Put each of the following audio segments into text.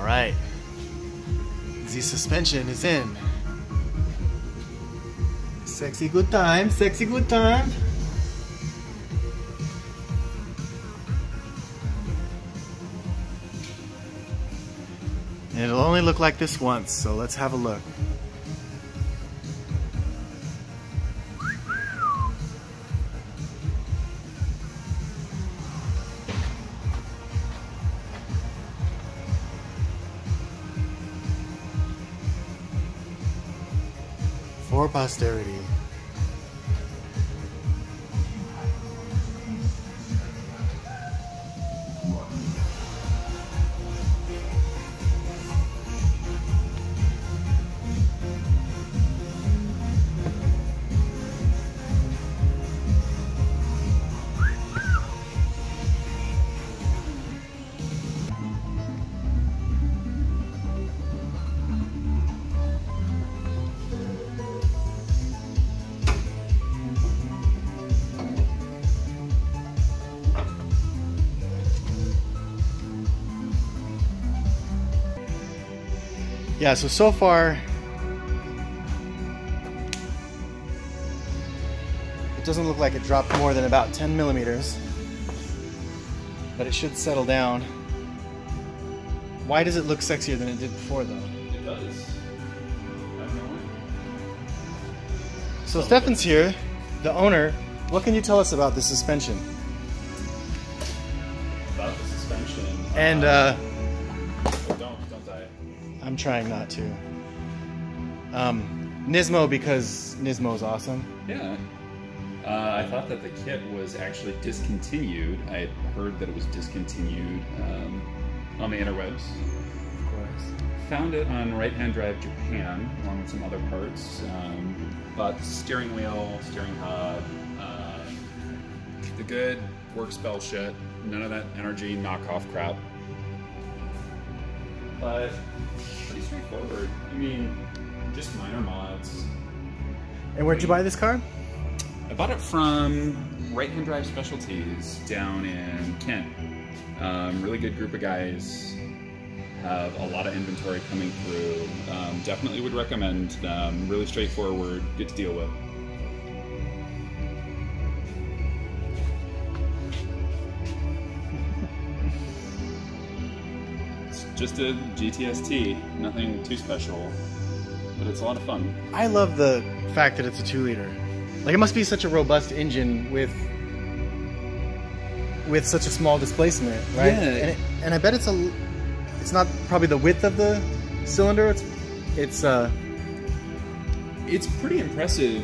All right, the suspension is in. Sexy good time, sexy good time. And it'll only look like this once, so let's have a look. For posterity. Yeah, so far it doesn't look like it dropped more than about 10 millimeters, but it should settle down. Why does it look sexier than it did before, though? It does. I don't know. So Stefan's here, the owner. What can you tell us about the suspension? About the suspension. And don't die. I'm trying not to. Nismo, because Nismo's awesome. Yeah. I thought that the kit was actually discontinued. I had heard that it was discontinued on the interwebs. Of course. Found it on Right Hand Drive Japan, along with some other parts. Bought the steering wheel, steering hub, the good work spell shit. None of that energy knockoff crap. But pretty straightforward. I mean, just minor mods. And where'd you buy this car? I bought it from Right Hand Drive Specialties down in Kent. Really good group of guys. Have a lot of inventory coming through. Definitely would recommend them. Really straightforward, good to deal with. It's just a GTST, nothing too special, but it's a lot of fun. I love the fact that it's a 2-liter. Like, it must be such a robust engine with such a small displacement, right? Yeah. And I bet it's not probably the width of the cylinder. It's pretty impressive.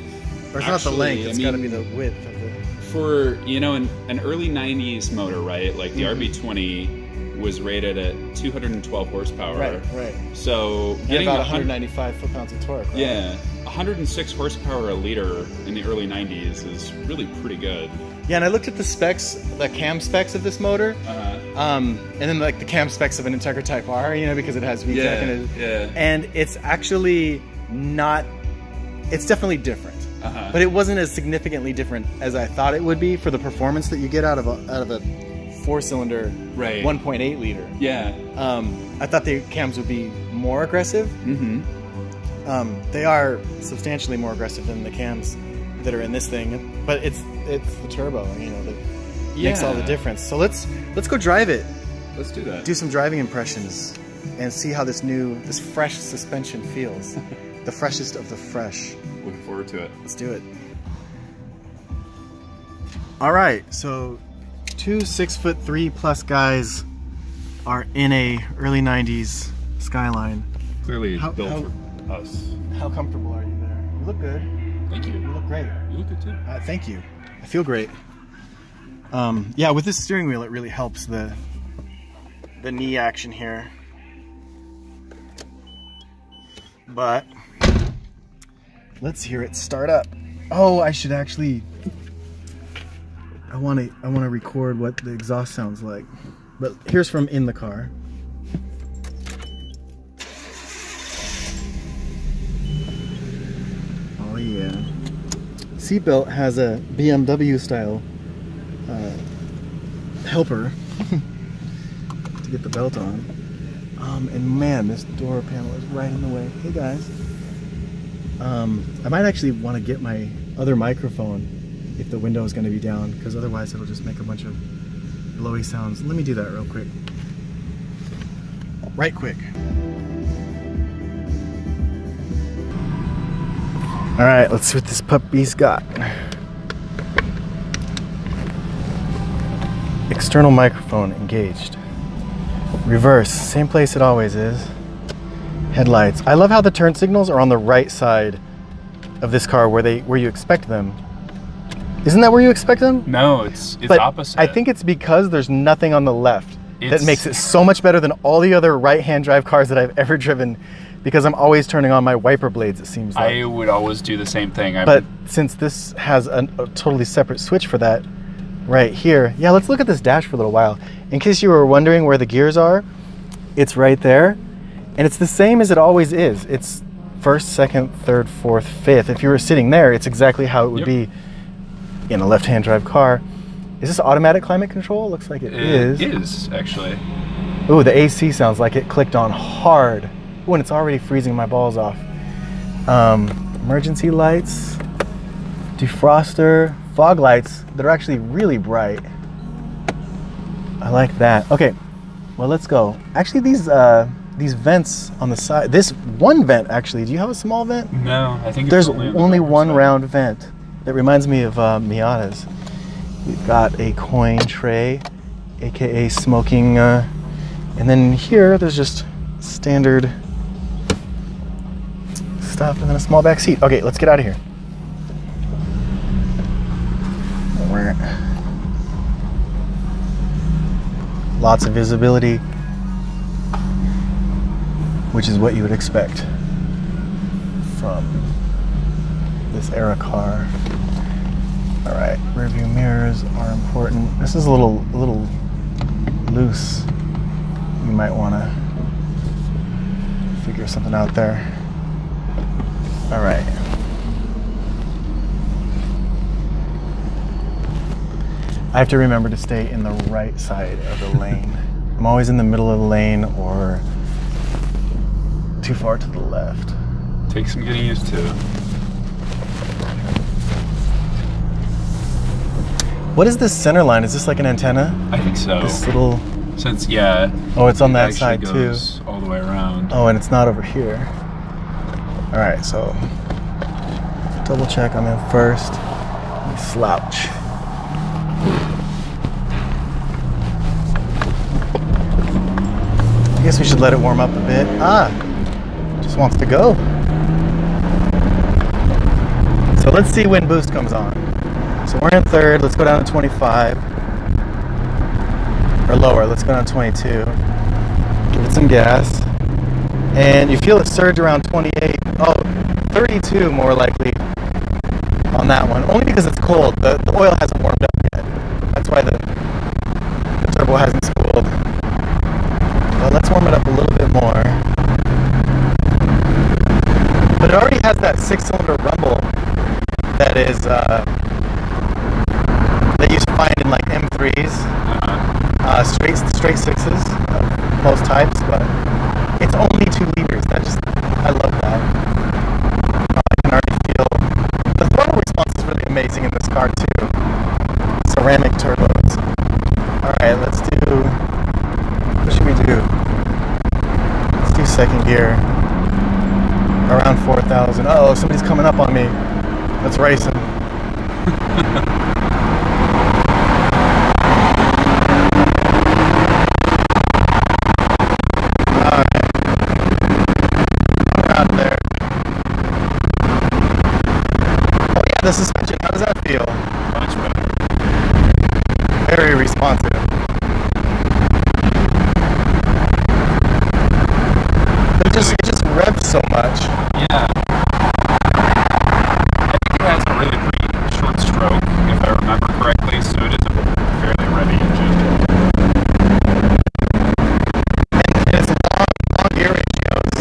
Or it's not the length. It's got to be the width of the. For, you know, an early 90s motor, right? Like the RB20 was rated at 212 horsepower. Right. So And getting about 195 foot-pounds of torque. Right? Yeah, 106 horsepower a liter in the early 90s is really pretty good. Yeah, and I looked at the specs, the cam specs of this motor, and then like the cam specs of an Integra Type R, you know, because it has VTEC in it. Yeah. And it's actually not. It's definitely different, but it wasn't as significantly different as I thought it would be for the performance that you get out of a 4-cylinder, Right. 1.8 liter. Yeah. I thought the cams would be more aggressive. Mm-hmm. They are substantially more aggressive than the cams that are in this thing, but it's the turbo, you know, that makes all the difference. So let's go drive it. Let's do that. Do some driving impressions and see how this fresh suspension feels. The freshest of the fresh. Looking forward to it. Let's do it. All right, so 2 6'3+ guys are in a early 90s Skyline. Clearly built for us. How comfortable are you there? You look good. Thank you. You look great. You look good too. Thank you. I feel great. Yeah, with this steering wheel, it really helps the knee action here. But let's hear it start up. Oh, I should actually. I want to record what the exhaust sounds like. But here's from in the car. Oh yeah. Seatbelt has a BMW style helper to get the belt on. And man, this door panel is right in the way. Hey guys. I might actually want to get my other microphone if the window is going to be down, because otherwise it'll just make a bunch of blowy sounds. Let me do that real quick. Right quick. All right, let's see what this puppy's got. External microphone engaged. Reverse, same place it always is. Headlights. I love how the turn signals are on the right side of this car where you expect them. Isn't that where you expect them? No, it's but opposite. I think it's because there's nothing on the left that makes it so much better than all the other right-hand drive cars that I've ever driven, because I'm always turning on my wiper blades, it seems like. I would always do the same thing. But since this has a totally separate switch for that right here, yeah, let's look at this dash for a little while. In case you were wondering where the gears are, it's right there. And it's the same as it always is. It's first, second, third, fourth, fifth. If you were sitting there, it's exactly how it would be in a left-hand drive car. Is this automatic climate control? Looks like it is. It is, actually. Ooh, the AC sounds like it clicked on hard when it's already freezing my balls off. Emergency lights, defroster, fog lights that are actually really bright. I like that. Okay, well, let's go. Actually, these vents on the side, this one vent actually, do you have a small vent? No, I think there's only one round vent. That reminds me of Miatas. We've got a coin tray, aka smoking, and then here there's just standard stuff and then a small back seat. Okay, let's get out of here. Lots of visibility, which is what you would expect from this era car. All right, rear view mirrors are important. This is a little loose. You might want to figure something out there. All right. I have to remember to stay in the right side of the lane. I'm always in the middle of the lane or too far to the left. Takes some getting used to. What is this center line? Is this like an antenna? I think so. This little... Yeah. Oh, it's on that side too. All the way around. Oh, and it's not over here. All right, so double check I'm in first. Let me slouch. I guess we should let it warm up a bit. Just wants to go. So let's see when boost comes on. So we're in third, let's go down to 25. Or lower, let's go down to 22. Give it some gas. And you feel it surge around 28. Oh, 32 more likely on that one. Only because it's cold. The oil hasn't warmed up yet. That's why the turbo hasn't spooled. Well, let's warm it up a little bit more. But it already has that 6-cylinder rumble that is that you find in like M3s, straight sixes of most types, but it's only 2 liters. I love that. I can already feel the throttle response is really amazing in this car too. Ceramic turbos. All right, let's do. What should we do? Let's do second gear. Around 4,000. Uh oh, somebody's coming up on me. Let's race him. The suspension, how does that feel? Much better. Very responsive. It just revs so much. Yeah. I think it has a really pretty short stroke, if I remember correctly, so it is a fairly ready engine. And it's long gear ratios.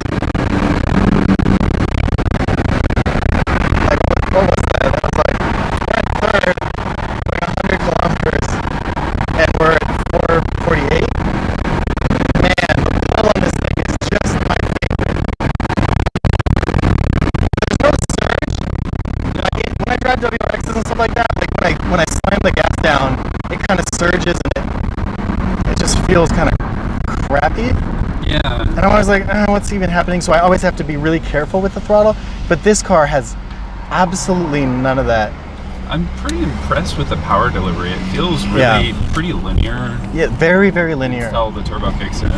Like, what was that? That was like, we're at third, going 100 kilometers, and we're at 448. Man, the pedal on this thing have WRXs and stuff like that, like when I slam the gas down, it kind of surges and it just feels kind of crappy. Yeah. And I'm always like, what's even happening? So I always have to be really careful with the throttle. But this car has absolutely none of that. I'm pretty impressed with the power delivery. It feels really pretty linear. Yeah, very, very linear. You can tell the turbo kicks in.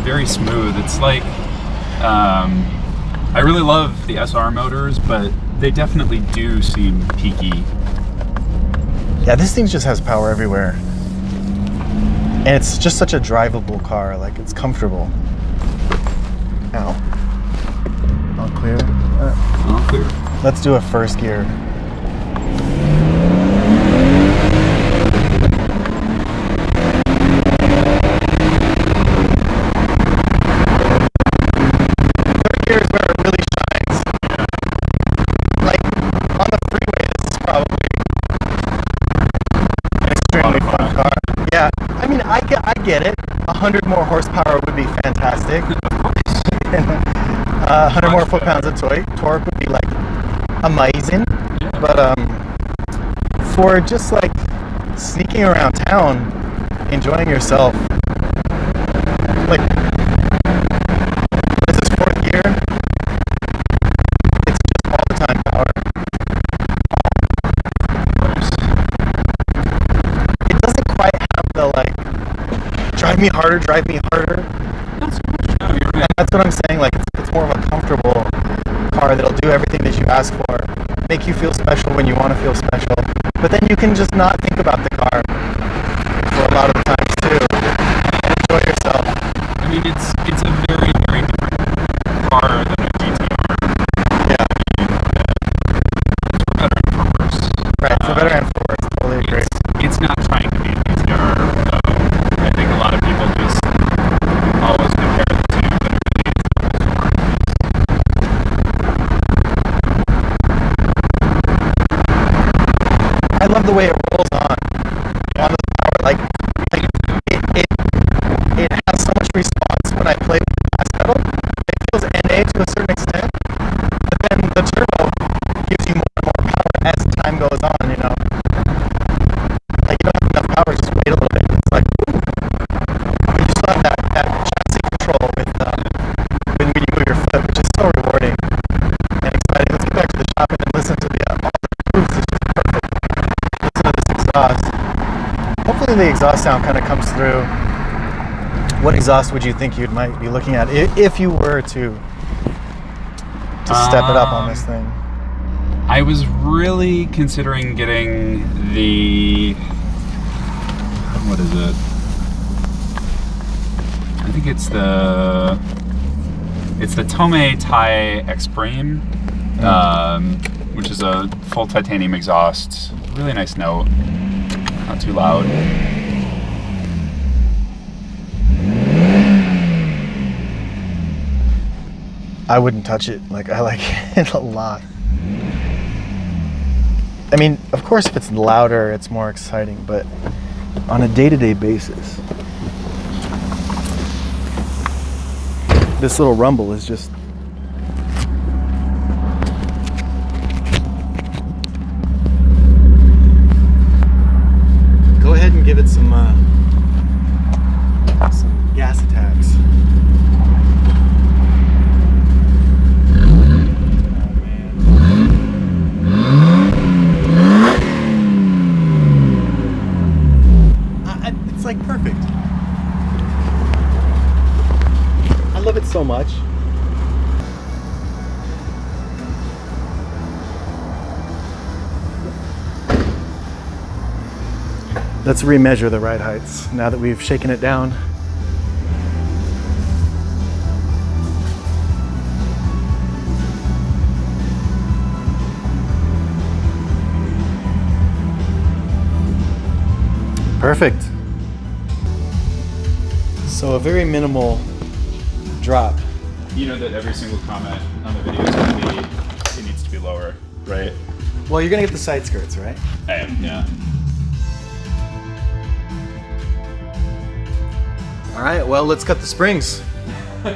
Very smooth. It's like, I really love the SR motors, but they definitely do seem peaky. Yeah, this thing just has power everywhere. And it's just such a drivable car, like it's comfortable. Ow. All clear? All clear. Let's do a first gear. Third gear is where it really shines. Like on the freeway, this is probably an extremely fun car. Yeah, I mean, I get it. 100 more horsepower would be fantastic. 100 more foot-pounds of torque would be like amazing. Yeah. But for just like sneaking around town, enjoying yourself, like this is fourth gear. It's just all the time power. It doesn't quite have the like drive me harder, drive me harder. And that's what I'm saying, like it's more of a comfortable car that'll do everything that you ask for, make you feel special when you want to feel special, but then you can just not think about the car for a lot of the times too, and enjoy yourself. I mean, it's a very, very different car than a GTR. Yeah. It's for better and for worse. Right, for better and for worse, totally agree. It's not trying to be a GTR, though. I think a lot of people just always compare the two, but it really is. I love the way it rolls on the power. Like it has so much response when I play the gas pedal. It feels NA to a certain extent, but then the turbo gives you more and more power as time goes on. You know, like you don't have enough power, just wait a little bit. It's like, ooh. But you still have that chassis control with when you move your foot, which is so rewarding and exciting. Let's get back to the shop and then listen to the boost. It's just perfect. Listen to this exhaust. Hopefully the exhaust sound kind of comes through. What exhaust would you think you might be looking at if you were to step it up on this thing? I was really considering getting the, what is it? I think it's the Tomei Tai Extreme, which is a full titanium exhaust. Really nice note, not too loud. I wouldn't touch it. Like, I like it a lot. I mean, of course, if it's louder, it's more exciting, but on a day-to-day basis, this little rumble is just... Go ahead and give it some gas attacks. It's like perfect. I love it so much. Let's remeasure the ride heights now that we've shaken it down. Perfect. So a very minimal drop. You know that every single comment on the video is going to be, it needs to be lower, right? Well, you're gonna get the side skirts, right? I am, yeah. All right, well, let's cut the springs. All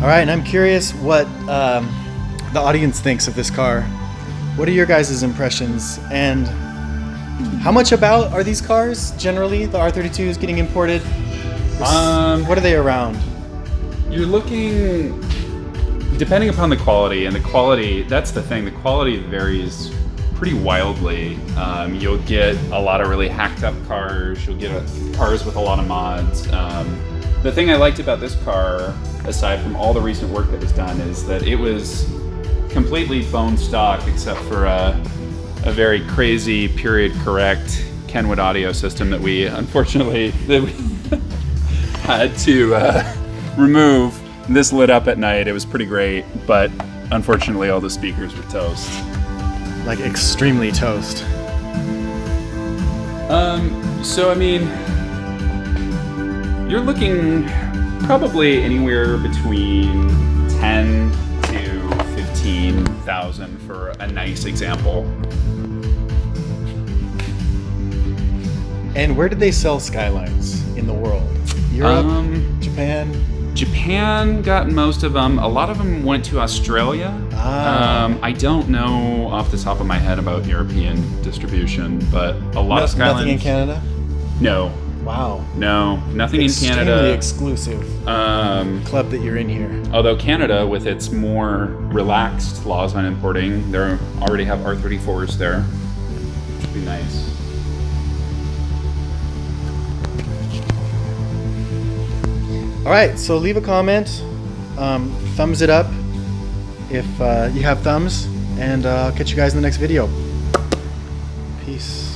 right, and I'm curious what the audience thinks of this car. What are your guys' impressions? And how much about are these cars generally? The R32s getting imported? What are they around? You're looking, depending upon the quality, and the quality, that's the thing, the quality varies pretty wildly. You'll get a lot of really hacked up cars, you'll get cars with a lot of mods. The thing I liked about this car, aside from all the recent work that was done, is that it was completely bone stock except for a very crazy period correct Kenwood audio system that we unfortunately had to remove. This lit up at night. It was pretty great, but unfortunately all the speakers were toast. Like extremely toast. So I mean, you're looking probably anywhere between 10 to 15,000 for a nice example. And where did they sell Skylines in the world? Europe, Japan? Japan got most of them. A lot of them went to Australia. I don't know off the top of my head about European distribution, but a lot of Skylines. Nothing in Canada? No. Wow. No, nothing in Canada. Extremely exclusive club that you're in here. Although Canada, with its more relaxed laws on importing, they already have R34s there, which would be nice. All right, so leave a comment, thumbs it up if you have thumbs, and I'll catch you guys in the next video. Peace.